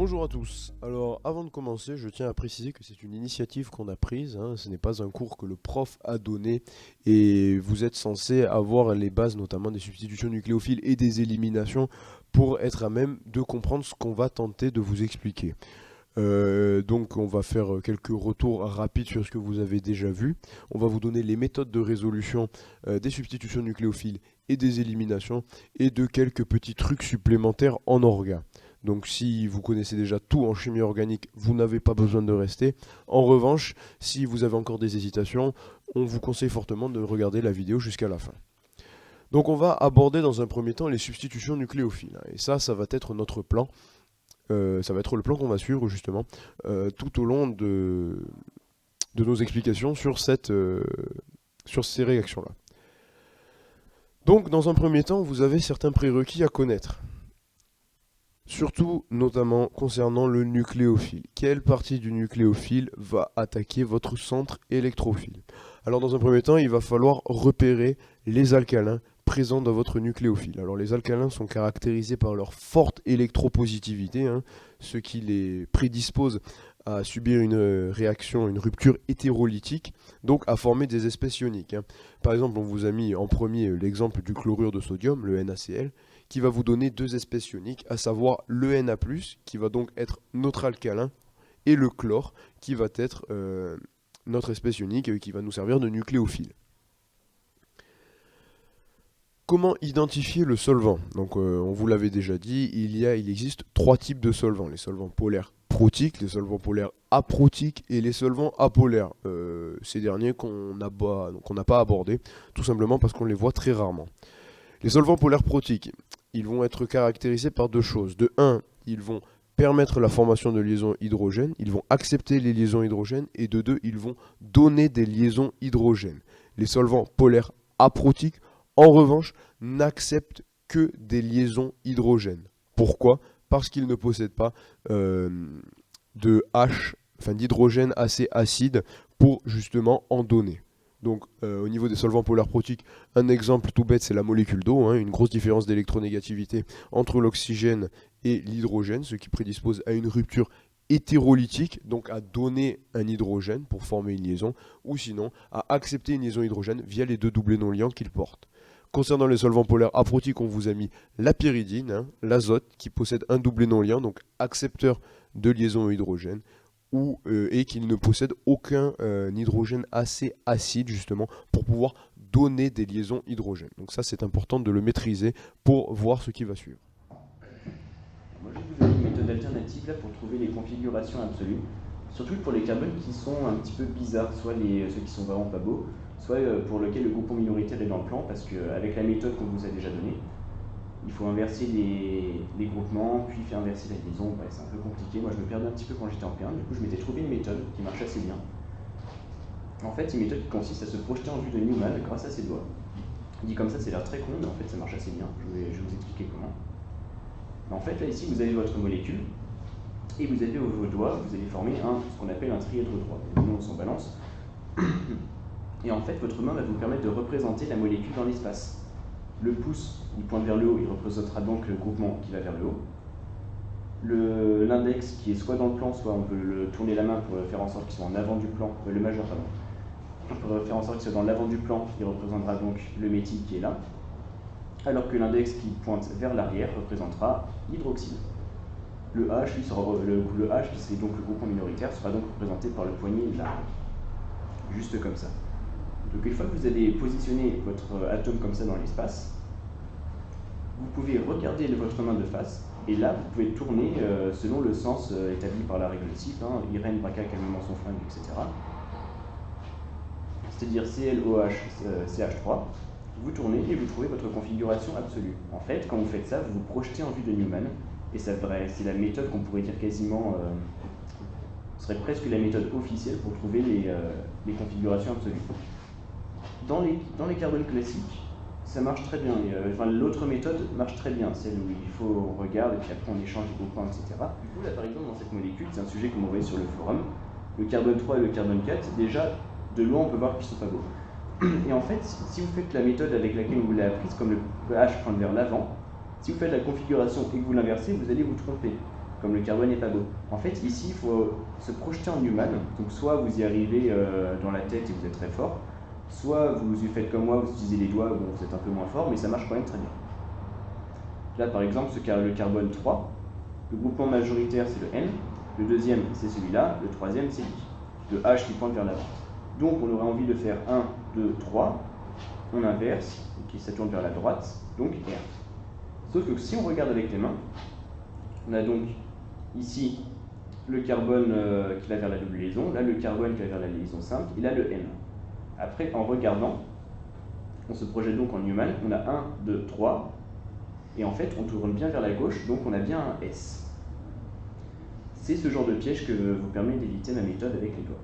Bonjour à tous. Alors, avant de commencer, je tiens à préciser que c'est une initiative qu'on a prise, hein. Ce n'est pas un cours que le prof a donné et vous êtes censé avoir les bases, notamment des substitutions nucléophiles et des éliminations, pour être à même de comprendre ce qu'on va tenter de vous expliquer. Donc, on va faire quelques retours rapides sur ce que vous avez déjà vu. On va vous donner les méthodes de résolution des substitutions nucléophiles et des éliminations et de quelques petits trucs supplémentaires en orga. Donc si vous connaissez déjà tout en chimie organique, vous n'avez pas besoin de rester. En revanche, si vous avez encore des hésitations, on vous conseille fortement de regarder la vidéo jusqu'à la fin. Donc on va aborder dans un premier temps les substitutions nucléophiles. Et ça va être notre plan. Ça va être le plan qu'on va suivre justement tout au long de nos explications sur ces réactions-là. Donc dans un premier temps, vous avez certains prérequis à connaître. Surtout, notamment, concernant le nucléophile. Quelle partie du nucléophile va attaquer votre centre électrophile? Alors, dans un premier temps, il va falloir repérer les alcalins présents dans votre nucléophile. Alors, les alcalins sont caractérisés par leur forte électropositivité, ce qui les prédispose à subir une réaction, une rupture hétérolytique, donc à former des espèces ioniques. Par exemple, on vous a mis en premier l'exemple du chlorure de sodium, le NaCl, qui va vous donner deux espèces ioniques, à savoir le Na+, qui va donc être notre alcalin, et le chlore, qui va être notre espèce ionique, qui va nous servir de nucléophile. Comment identifier le solvant? Donc on vous l'avait déjà dit, il existe trois types de solvants. Les solvants polaires protiques, les solvants polaires aprotiques et les solvants apolaires. Ces derniers qu'on n'a pas abordés, tout simplement parce qu'on les voit très rarement. Les solvants polaires protiques, ils vont être caractérisés par deux choses. De 1, ils vont permettre la formation de liaisons hydrogènes, ils vont accepter les liaisons hydrogènes, et de 2, ils vont donner des liaisons hydrogènes. Les solvants polaires aprotiques, en revanche, n'acceptent que des liaisons hydrogènes. Pourquoi? Parce qu'ils ne possèdent pas d'hydrogène assez acide pour justement en donner. Donc au niveau des solvants polaires protiques, un exemple tout bête, c'est la molécule d'eau, une grosse différence d'électronégativité entre l'oxygène et l'hydrogène, ce qui prédispose à une rupture hétérolytique, donc à donner un hydrogène pour former une liaison, ou sinon à accepter une liaison hydrogène via les deux doublés non liants qu'ils portent. Concernant les solvants polaires aprotiques, on vous a mis la pyridine, l'azote, qui possède un doublé non liant, donc accepteur de liaison hydrogène, et qu'il ne possède aucun hydrogène assez acide justement pour pouvoir donner des liaisons hydrogènes. Donc ça c'est important de le maîtriser pour voir ce qui va suivre. Moi je vais vous donner une méthode alternative là pour trouver les configurations absolues, surtout pour les carbones qui sont un petit peu bizarres, soit ceux qui sont vraiment pas beaux, soit pour lequel le groupement minoritaire est dans le plan, parce qu'avec la méthode qu'on vous a déjà donnée, il faut inverser les groupements, puis faire inverser la liaison. Ouais, c'est un peu compliqué. Moi, je me perdais un petit peu quand j'étais en P1. Du coup, je m'étais trouvé une méthode qui marche assez bien. En fait, c'est une méthode qui consiste à se projeter en vue de Newman grâce à ses doigts. Dit comme ça, c'est l'air très con, mais en fait, ça marche assez bien. Je vais vous expliquer comment. En fait, là, ici, vous avez votre molécule, et vous avez vos doigts, vous allez former ce qu'on appelle un trièdre droit. Nous, on s'en balance. Et en fait, votre main va vous permettre de représenter la molécule dans l'espace. Le pouce, il pointe vers le haut, il représentera donc le groupement qui va vers le haut. L'index, qui est soit dans le plan, soit on peut le tourner la main pour faire en sorte qu'il soit en avant du plan, le majeur, pardon. On peut faire en sorte qu'il soit dans l'avant du plan, il représentera donc le méthyle qui est là. Alors que l'index qui pointe vers l'arrière représentera l'hydroxyle. Le H, qui est donc le groupement minoritaire, sera donc représenté par le poignet là. Juste comme ça. Donc une fois que vous avez positionné votre atome comme ça dans l'espace, vous pouvez regarder votre main de face, et là vous pouvez tourner selon le sens établi par la règle de type, Irène braqua calmement son flingue, etc. C'est-à-dire ClOH, CH3, vous tournez et vous trouvez votre configuration absolue. En fait, quand vous faites ça, vous vous projetez en vue de Newman, et c'est la méthode qu'on pourrait dire quasiment, serait presque la méthode officielle pour trouver les configurations absolues. Dans les carbones classiques, ça marche très bien. L'autre méthode marche très bien, celle où il faut on regarde et puis après on échange les groupements, etc. Du coup, là par exemple, dans cette molécule, c'est un sujet que vous m'envoyez sur le forum, le carbone 3 et le carbone 4, déjà, de loin on peut voir qu'ils ne sont pas beaux. Et en fait, si vous faites la méthode avec laquelle vous l'avez apprise, comme le H pointe vers l'avant, si vous faites la configuration et que vous l'inversez, vous allez vous tromper. comme le carbone n'est pas beau. En fait, ici, il faut se projeter en human. Donc, soit vous y arrivez dans la tête et vous êtes très fort, soit vous y faites comme moi, vous utilisez les doigts, bon, vous êtes un peu moins fort, mais ça marche quand même très bien. Là, par exemple, le carbone 3, le groupement majoritaire, c'est le N, le deuxième, c'est celui-là, le troisième, c'est lui, le H qui pointe vers la droite. Donc, on aurait envie de faire 1, 2, 3, on inverse, ok, ça tourne vers la droite, donc R. Sauf que si on regarde avec les mains, on a donc ici le carbone qui va vers la double liaison, là le carbone qui va vers la liaison simple, et là le N. Après, en regardant, on se projette donc en human, on a 1, 2, 3, et en fait on tourne bien vers la gauche, donc on a bien un S. C'est ce genre de piège que vous permet d'éviter ma méthode avec les doigts.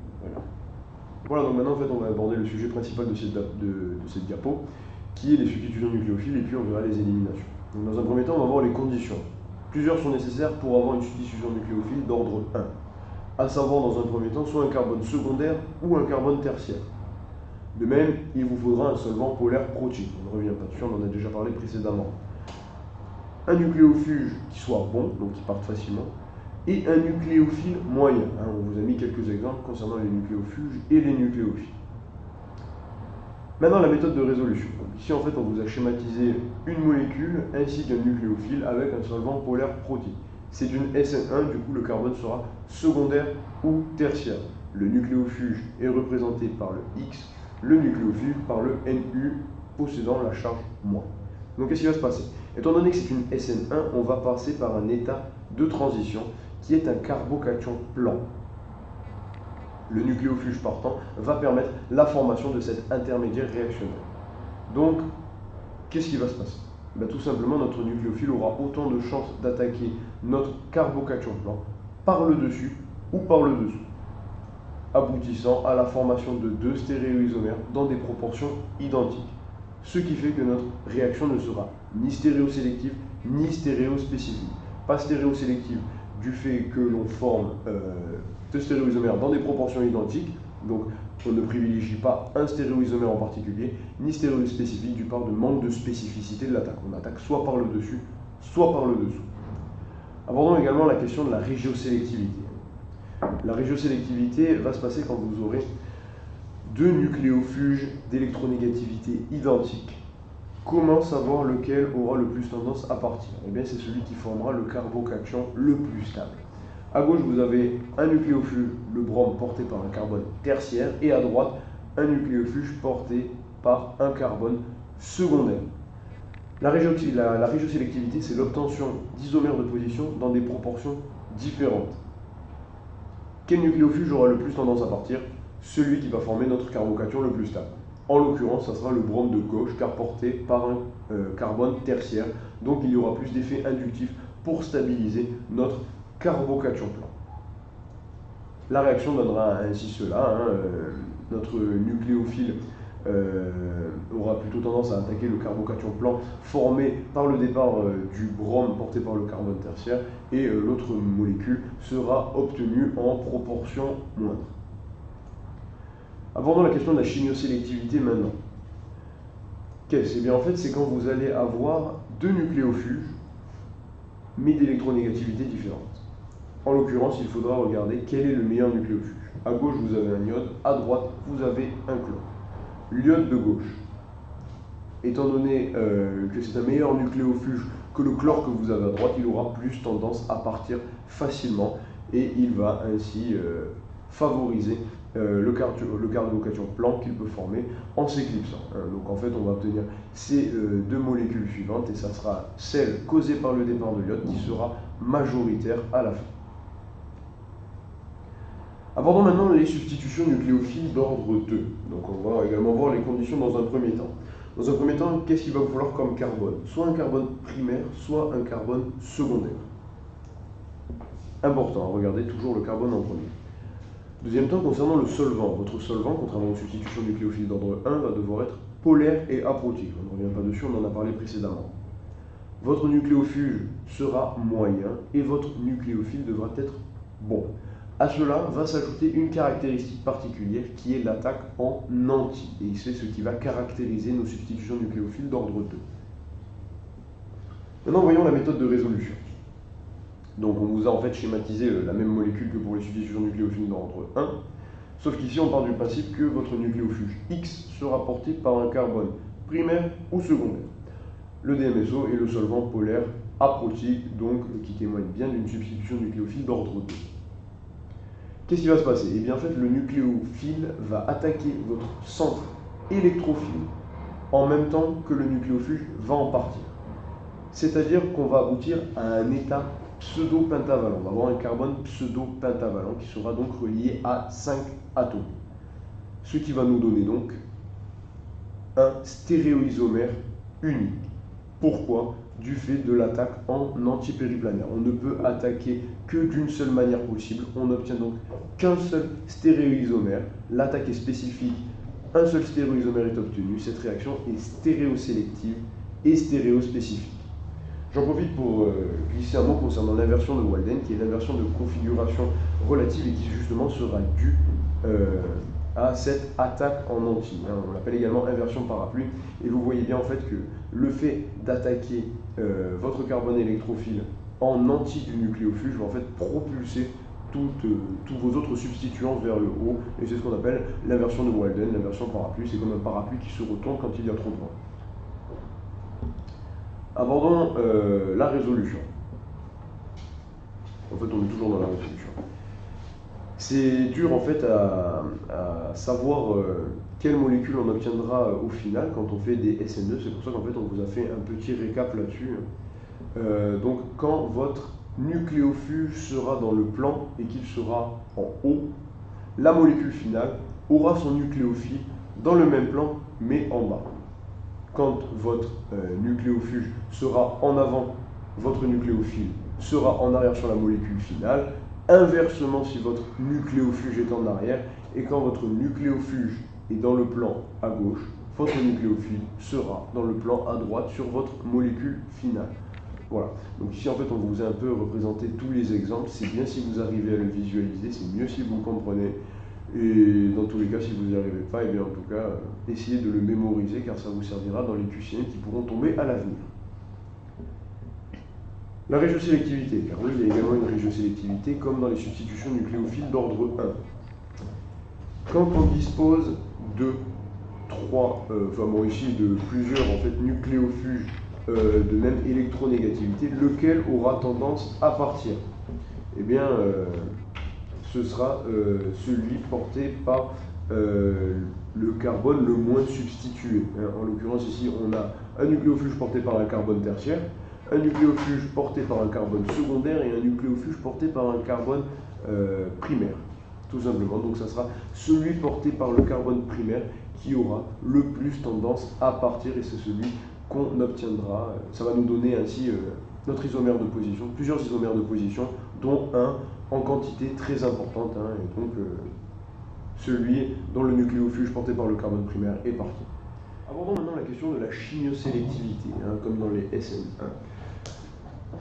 Voilà, donc maintenant en fait on va aborder le sujet principal de cette diapo, qui est les substitutions nucléophiles, et puis on verra les éliminations. Donc, dans un premier temps, on va voir les conditions. Plusieurs sont nécessaires pour avoir une substitution nucléophile d'ordre 1, à savoir dans un premier temps soit un carbone secondaire ou un carbone tertiaire. De même, il vous faudra un solvant polaire protique. On ne revient pas dessus, on en a déjà parlé précédemment. Un nucléofuge qui soit bon, donc qui parte facilement, et un nucléophile moyen. On vous a mis quelques exemples concernant les nucléofuges et les nucléophiles. Maintenant, la méthode de résolution. Donc, ici, en fait, on vous a schématisé une molécule ainsi qu'un nucléophile avec un solvant polaire protique. C'est une SN1, du coup, le carbone sera secondaire ou tertiaire. Le nucléofuge est représenté par le X, le nucléophile par le Nu, possédant la charge moins. Donc, qu'est-ce qui va se passer? Étant donné que c'est une SN1, on va passer par un état de transition qui est un carbocation plan. Le nucléofuge partant va permettre la formation de cet intermédiaire réactionnel. Donc, qu'est-ce qui va se passer? Tout simplement, notre nucléophile aura autant de chances d'attaquer notre carbocation plan par le dessus ou par le dessous, aboutissant à la formation de deux stéréoisomères dans des proportions identiques. Ce qui fait que notre réaction ne sera ni stéréosélective ni stéréospécifique. Pas stéréosélective du fait que l'on forme deux stéréoisomères dans des proportions identiques, donc on ne privilégie pas un stéréoisomère en particulier, ni stéréospécifique du part de manque de spécificité de l'attaque. On attaque soit par le dessus, soit par le dessous. Abordons également la question de la régiosélectivité. La régiosélectivité va se passer quand vous aurez deux nucléofuges d'électronégativité identiques. Comment savoir lequel aura le plus tendance à partir? Eh bien, c'est celui qui formera le carbocation le plus stable. À gauche, vous avez un nucléofuge, le brome, porté par un carbone tertiaire, et à droite, un nucléofuge porté par un carbone secondaire. La régiosélectivité, c'est l'obtention d'isomères de position dans des proportions différentes. Quel nucléofuge aura le plus tendance à partir? Celui qui va former notre carbocation le plus stable. En l'occurrence, ça sera le brome de gauche, car porté par un carbone tertiaire. Donc il y aura plus d'effet inductif pour stabiliser notre carbocation plan. La réaction donnera ainsi cela. Notre nucléophile aura plutôt tendance à attaquer le carbocation plan formé par le départ du brome porté par le carbone tertiaire, et l'autre molécule sera obtenue en proportion moindre. Abordons la question de la chimiosélectivité maintenant. Qu'est-ce? Eh bien, en fait, c'est quand vous allez avoir deux nucléofuges, mais d'électronégativité différentes. En l'occurrence, il faudra regarder quel est le meilleur nucléofuge. À gauche, vous avez un iode, à droite, vous avez un chlore. L'iode de gauche, étant donné que c'est un meilleur nucléofuge que le chlore que vous avez à droite, il aura plus tendance à partir facilement, et il va ainsi favoriser le carbocation plan qu'il peut former en s'éclipsant. Donc en fait, on va obtenir ces deux molécules suivantes, et ça sera celle causée par le départ de l'iode qui sera majoritaire à la fin. Abordons maintenant les substitutions nucléophiles d'ordre 2. Donc on va également voir les conditions dans un premier temps. Dans un premier temps, qu'est-ce qu'il va vous falloir comme carbone? Soit un carbone primaire, soit un carbone secondaire. Important, regardez toujours le carbone en premier. Deuxième temps, concernant le solvant. Votre solvant, contrairement aux substitutions nucléophiles d'ordre 1, va devoir être polaire et aprotique. On ne revient pas dessus, on en a parlé précédemment. Votre nucléofuge sera moyen et votre nucléophile devra être bon. À cela va s'ajouter une caractéristique particulière qui est l'attaque en anti. Et c'est ce qui va caractériser nos substitutions nucléophiles d'ordre 2. Maintenant, voyons la méthode de résolution. Donc on vous a en fait schématisé la même molécule que pour les substitutions nucléophiles d'ordre 1, sauf qu'ici on part du principe que votre nucléofuge X sera porté par un carbone primaire ou secondaire. Le DMSO est le solvant polaire aprotique, donc qui témoigne bien d'une substitution nucléophile d'ordre 2. Qu'est-ce qui va se passer? Eh bien en fait le nucléophile va attaquer votre centre électrophile en même temps que le nucléofuge va en partir. C'est-à-dire qu'on va aboutir à un état pseudo-pentavalent. On va avoir un carbone pseudo-pentavalent qui sera donc relié à 5 atomes. Ce qui va nous donner donc un stéréoisomère unique. Pourquoi? Du fait de l'attaque en antipériplanaire. On ne peut attaquer que d'une seule manière possible. On n'obtient donc qu'un seul stéréoisomère. L'attaque est spécifique. Un seul stéréoisomère est obtenu. Cette réaction est stéréosélective et stéréospécifique. J'en profite pour glisser un mot concernant l'inversion de Walden, qui est l'inversion de configuration relative et qui justement sera due à cette attaque en anti. On l'appelle également inversion parapluie. Et vous voyez bien en fait que le fait d'attaquer votre carbone électrophile en anti du nucléofuge va en fait propulser tous vos autres substituants vers le haut. Et c'est ce qu'on appelle l'inversion de Walden, l'inversion parapluie. C'est comme un parapluie qui se retourne quand il y a trop de vent. Abordons la résolution. En fait, on est toujours dans la résolution. C'est dur en fait à savoir quelle molécule on obtiendra au final quand on fait des SN2. C'est pour ça qu'en fait on vous a fait un petit récap là-dessus. Donc quand votre nucléofuge sera dans le plan et qu'il sera en haut, la molécule finale aura son nucléophile dans le même plan mais en bas. Quand votre nucléofuge sera en avant, votre nucléophile sera en arrière sur la molécule finale. Inversement, si votre nucléofuge est en arrière, et quand votre nucléofuge est dans le plan à gauche, votre nucléophile sera dans le plan à droite sur votre molécule finale. Voilà. Donc ici, en fait, on vous a un peu représenté tous les exemples. C'est bien si vous arrivez à le visualiser, c'est mieux si vous le comprenez. Et dans tous les cas, si vous n'y arrivez pas, et bien en tout cas, essayez de le mémoriser car ça vous servira dans les QCM qui pourront tomber à l'avenir. La régiosélectivité, car oui, il y a également une régiosélectivité comme dans les substitutions nucléophiles d'ordre 1. Quand on dispose de plusieurs en fait, nucléofuges de même électronégativité, lequel aura tendance à partir? Eh bien, ce sera celui porté par le carbone le moins substitué. En l'occurrence ici, on a un nucléofuge porté par un carbone tertiaire, un nucléofuge porté par un carbone secondaire et un nucléofuge porté par un carbone primaire, tout simplement. Donc ça sera celui porté par le carbone primaire qui aura le plus tendance à partir et c'est celui qu'on obtiendra. Ça va nous donner ainsi notre isomère de position, plusieurs isomères de position, dont un en quantité très importante, et donc celui dont le nucléofuge porté par le carbone primaire est parti. Abordons maintenant la question de la chimiosélectivité, comme dans les SN1.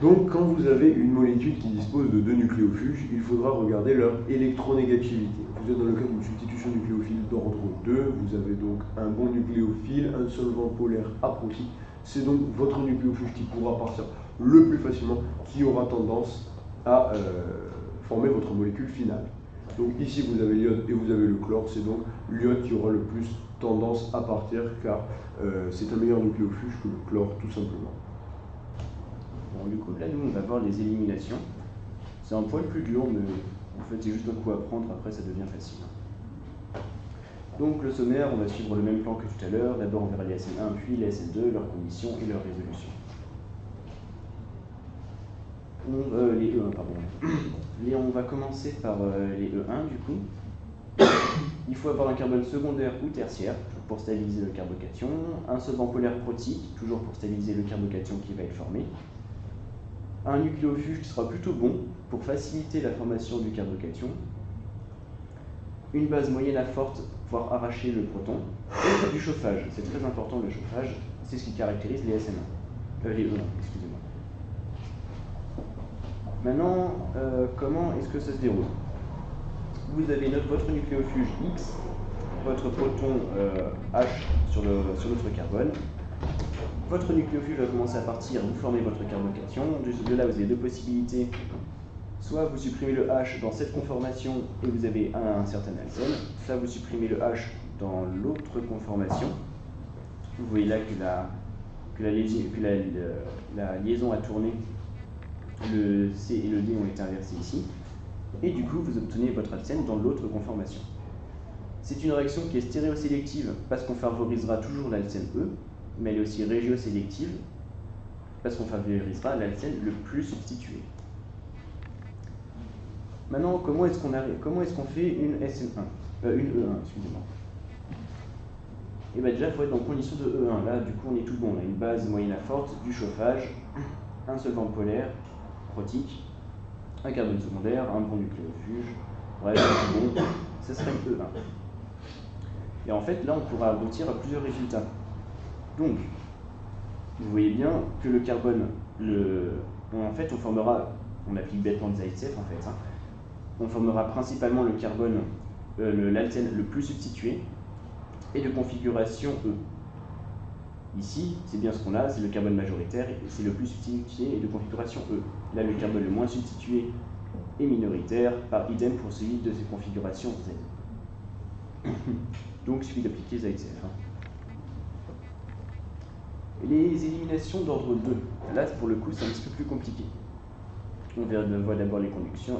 Donc quand vous avez une molécule qui dispose de deux nucléofuges, il faudra regarder leur électronégativité. Vous êtes dans le cas d'une substitution nucléophile d'ordre 2, vous avez donc un bon nucléophile, un solvant polaire aprotique. C'est donc votre nucléofuge qui pourra partir le plus facilement, qui aura tendance à former votre molécule finale. Donc ici vous avez l'iode et vous avez le chlore, c'est donc l'iode qui aura le plus tendance à partir car c'est un meilleur nucléofuge que le chlore tout simplement. Bon, du coup là nous on va voir les éliminations. C'est un poil plus dur mais en fait c'est juste un coup à prendre, après ça devient facile. Donc le sommaire, on va suivre le même plan que tout à l'heure. D'abord on verra les SN1 puis les SN2, leurs conditions et leurs résolutions. Les E1, pardon. On va commencer par les E1 du coup. Il faut avoir un carbone secondaire ou tertiaire pour stabiliser le carbocation, un solvant polaire protique, toujours pour stabiliser le carbocation qui va être formé, un nucléofuge qui sera plutôt bon pour faciliter la formation du carbocation, une base moyenne à forte pour pouvoir arracher le proton, et du chauffage. C'est très important le chauffage, c'est ce qui caractérise les SN1. Les E1, excusez-moi. Maintenant, comment est-ce que ça se déroule? Vous avez votre nucléofuge X, votre proton H sur l'autre carbone. votre nucléophile va commencer à partir, vous formez votre carbocation. De là, vous avez deux possibilités. Soit vous supprimez le H dans cette conformation et vous avez un certain alcène, soit vous supprimez le H dans l'autre conformation. Vous voyez là que la liaison a tourné, le C et le D ont été inversés ici, et du coup vous obtenez votre alcène dans l'autre conformation. C'est une réaction qui est stéréosélective parce qu'on favorisera toujours l'alcène E, mais elle est aussi régiosélective parce qu'on favorisera l'alcène le plus substitué. Maintenant, comment est-ce qu'on fait une SN1 une E1, excusez-moi. Et bien déjà, il faut être dans condition de E1. Là, du coup, on est tout bon. On a une base moyenne à forte, du chauffage, un solvant polaire, protique, un carbone secondaire, un bon nucléofuge. Bref, c'est tout bon. Ça serait une E1. Et en fait, là, on pourra aboutir à plusieurs résultats. Donc, vous voyez bien que le carbone, en fait, on applique bêtement le Zaïtsev, en fait. On formera principalement le carbone, l'alcène le plus substitué, et de configuration E. Ici, c'est bien ce qu'on a, c'est le carbone majoritaire, et c'est le plus substitué et de configuration E. Là, le carbone le moins substitué est minoritaire, par idem pour celui de ces configurations Z. Donc, il suffit d'appliquer Zaïtsev. Les éliminations d'ordre 2, là, pour le coup, c'est un petit peu plus compliqué. On voit d'abord les conditions.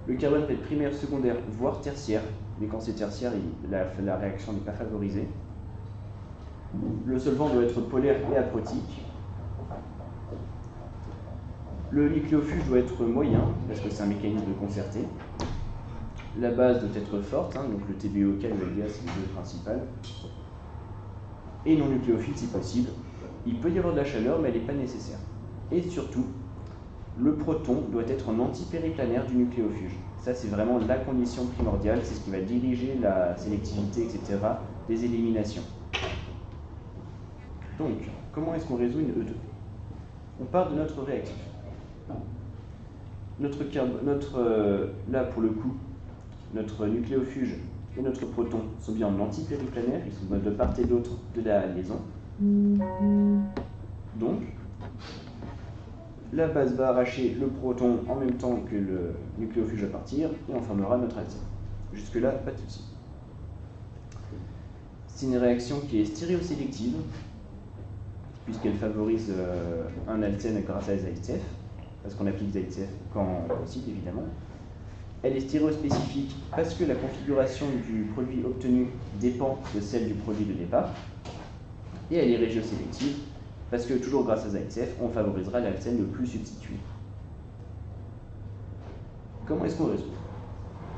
Le carbone peut être primaire, secondaire, voire tertiaire. Mais quand c'est tertiaire, la réaction n'est pas favorisée. Le solvant doit être polaire et aprotique. Le nucléofuge doit être moyen, parce que c'est un mécanisme concerté. La base doit être forte, donc le TBOK et le LDA, c'est les deux principales. Et non nucléophile si possible. Il peut y avoir de la chaleur, mais elle n'est pas nécessaire. Et surtout, le proton doit être en antipériplanaire du nucléofuge. Ça, c'est vraiment la condition primordiale, c'est ce qui va diriger la sélectivité, etc., des éliminations. Donc, comment est-ce qu'on résout une E2 ? On part de notre réactif. Là, pour le coup, notre nucléofuge et notre proton sont bien en antipériplanaire, ils sont de part et d'autre de la liaison. Donc, la base va arracher le proton en même temps que le nucléofuge va partir et on formera notre alcène. Jusque-là, pas de souci. C'est une réaction qui est stéréosélective, puisqu'elle favorise un alcène grâce à Zaïtsev, parce qu'on applique Zaïtsev quand possible, évidemment. Elle est stéréospécifique parce que la configuration du produit obtenu dépend de celle du produit de départ. Et elle est régiosélective, parce que toujours grâce à Zaïtsev, on favorisera l'alcène le plus substitué. Comment est-ce qu'on résout ?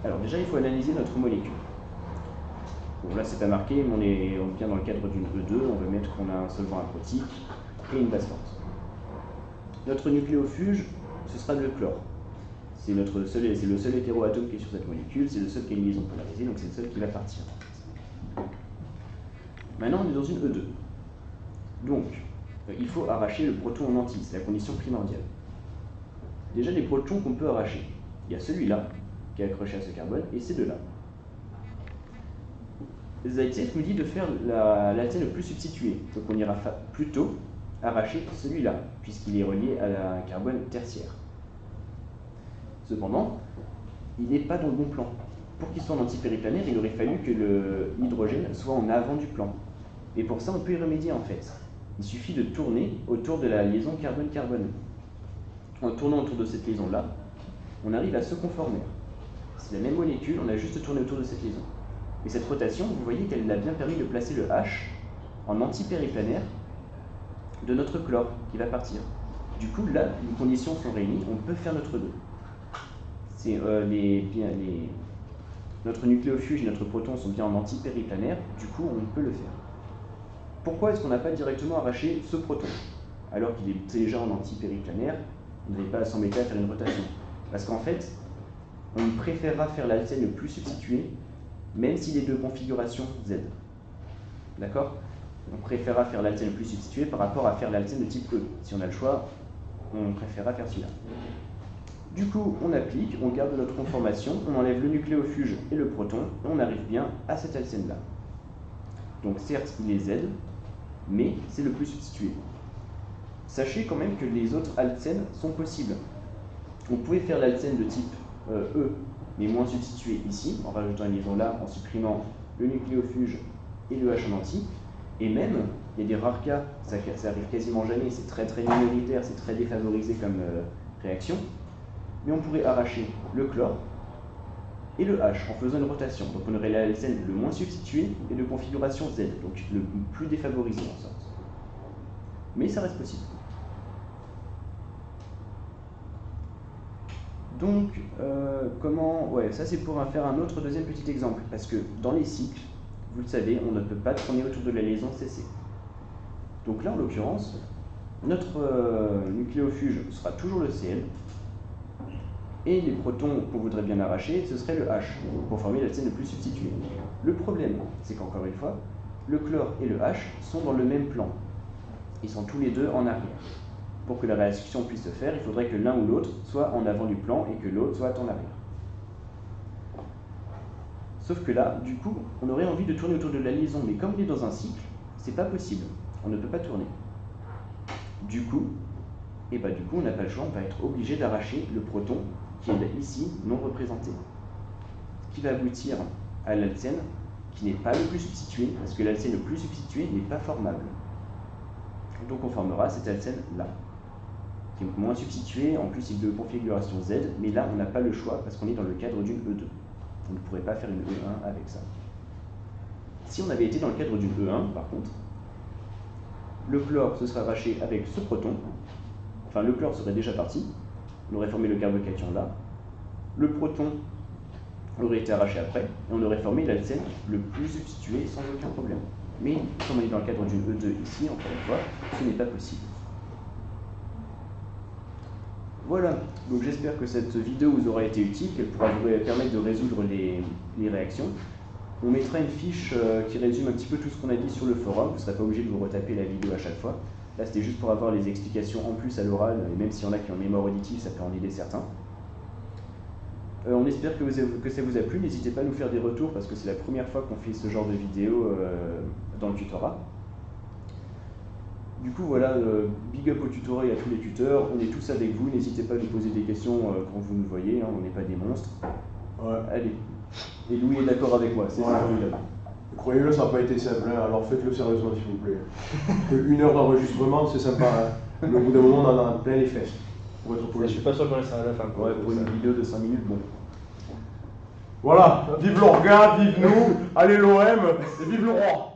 Alors déjà, il faut analyser notre molécule. Bon, là, c'est pas marqué, mais on est bien dans le cadre d'une E2, on va mettre qu'on a un solvant aprotique et une base forte. Notre nucléofuge, ce sera le chlore. C'est le seul hétéroatome qui est sur cette molécule, c'est le seul qui a une liaison polarisée, donc c'est le seul qui va partir. Maintenant, on est dans une E2. Donc, il faut arracher le proton en entier, c'est la condition primordiale. Déjà, les protons qu'on peut arracher, il y a celui-là, qui est accroché à ce carbone, et ces deux-là. Zaïtsev nous dit de faire l'alcène le plus substitué, donc on ira plutôt arracher celui-là, puisqu'il est relié à un carbone tertiaire. Cependant, il n'est pas dans le bon plan. Pour qu'il soit en antipériplanaire, il aurait fallu que l'hydrogène soit en avant du plan. Et pour ça, on peut y remédier en fait. Il suffit de tourner autour de la liaison carbone-carbone. En tournant autour de cette liaison-là, on arrive à se conformer. C'est la même molécule, on a juste tourné autour de cette liaison. Et cette rotation, vous voyez qu'elle a bien permis de placer le H en antipériplanaire de notre chlore qui va partir. Du coup, là, les conditions sont réunies, on peut faire notre 2. Notre nucléofuge et notre proton sont bien en antipériplanaire, du coup, on peut le faire. Pourquoi est-ce qu'on n'a pas directement arraché ce proton alors qu'il est déjà en antipériplanaire? On n'avait pas à s'embêter à faire une rotation. Parce qu'en fait, on préférera faire l'alcène le plus substitué, même s'il est de configuration Z. D'accord? On préférera faire l'alcène le plus substitué par rapport à faire l'alcène de type E. Si on a le choix, on préférera faire celui-là. Du coup, on applique, on garde notre conformation, on enlève le nucléofuge et le proton, et on arrive bien à cet alcène-là. Donc certes, il est Z, mais c'est le plus substitué. Sachez quand même que les autres alcènes sont possibles. On pouvait faire l'alcène de type E, mais moins substitué ici, en rajoutant une liaison là, en supprimant le nucléofuge et le H en anti. Et même, il y a des rares cas, ça arrive quasiment jamais, c'est très minoritaire, c'est très défavorisé comme réaction, mais on pourrait arracher le chlore et le H en faisant une rotation. Donc on aurait l'alcène le moins substitué et de configuration Z, donc le plus défavorisé en sorte. Mais ça reste possible. Donc, ça c'est pour faire un autre deuxième petit exemple, parce que dans les cycles, vous le savez, on ne peut pas tourner autour de la liaison CC. Donc là, en l'occurrence, notre nucléofuge sera toujours le Cl, et les protons qu'on voudrait bien arracher, ce serait le H, pour former l'alcène le plus substitué. Le problème, c'est qu'encore une fois, le chlore et le H sont dans le même plan. Ils sont tous les deux en arrière. Pour que la réaction puisse se faire, il faudrait que l'un ou l'autre soit en avant du plan et que l'autre soit en arrière. Sauf que là, du coup, on aurait envie de tourner autour de la liaison, mais comme on est dans un cycle, c'est pas possible. On ne peut pas tourner. Du coup, on n'a pas le choix, on va être obligé d'arracher le proton qui est ici, non représenté. Ce qui va aboutir à l'alcène qui n'est pas le plus substitué, parce que l'alcène le plus substitué n'est pas formable. Donc on formera cette alcène-là, qui est moins substituée, en plus il est de configuration Z, mais là on n'a pas le choix parce qu'on est dans le cadre d'une E2. On ne pourrait pas faire une E1 avec ça. Si on avait été dans le cadre d'une E1, par contre, le chlore se serait arraché avec ce proton, enfin le chlore serait déjà parti, on aurait formé le carbocation là, le proton aurait été arraché après, et on aurait formé l'alcène le plus substitué sans aucun problème. Mais comme on est dans le cadre d'une E2 ici, encore une fois, ce n'est pas possible. Voilà, donc j'espère que cette vidéo vous aura été utile, qu'elle pourra vous permettre de résoudre les réactions. On mettra une fiche qui résume un petit peu tout ce qu'on a dit sur le forum, vous ne serez pas obligé de vous retaper la vidéo à chaque fois. Là c'était juste pour avoir les explications en plus à l'oral, et même s'il y en a qui ont une mémoire auditive, ça peut en aider certains. On espère que ça vous a plu, n'hésitez pas à nous faire des retours parce que c'est la première fois qu'on fait ce genre de vidéo dans le tutorat. Du coup voilà, big up au tutorat et à tous les tuteurs, on est tous avec vous, n'hésitez pas à nous poser des questions quand vous nous voyez, hein, on n'est pas des monstres. Ouais. Allez, et Louis est d'accord avec moi, c'est formidable. Croyez-le, ça n'a pas été simple, hein, alors faites-le sérieusement s'il vous plaît. Une heure d'enregistrement, c'est sympa, hein, mais au bout d'un moment on en a plein les fesses. Pour être poli. Je suis pas sûr qu'on laisse à la fin. Ouais, pour une vidéo de 5 minutes, bon. Voilà, vive l'orga, vive nous, allez l'OM, et vive le roi.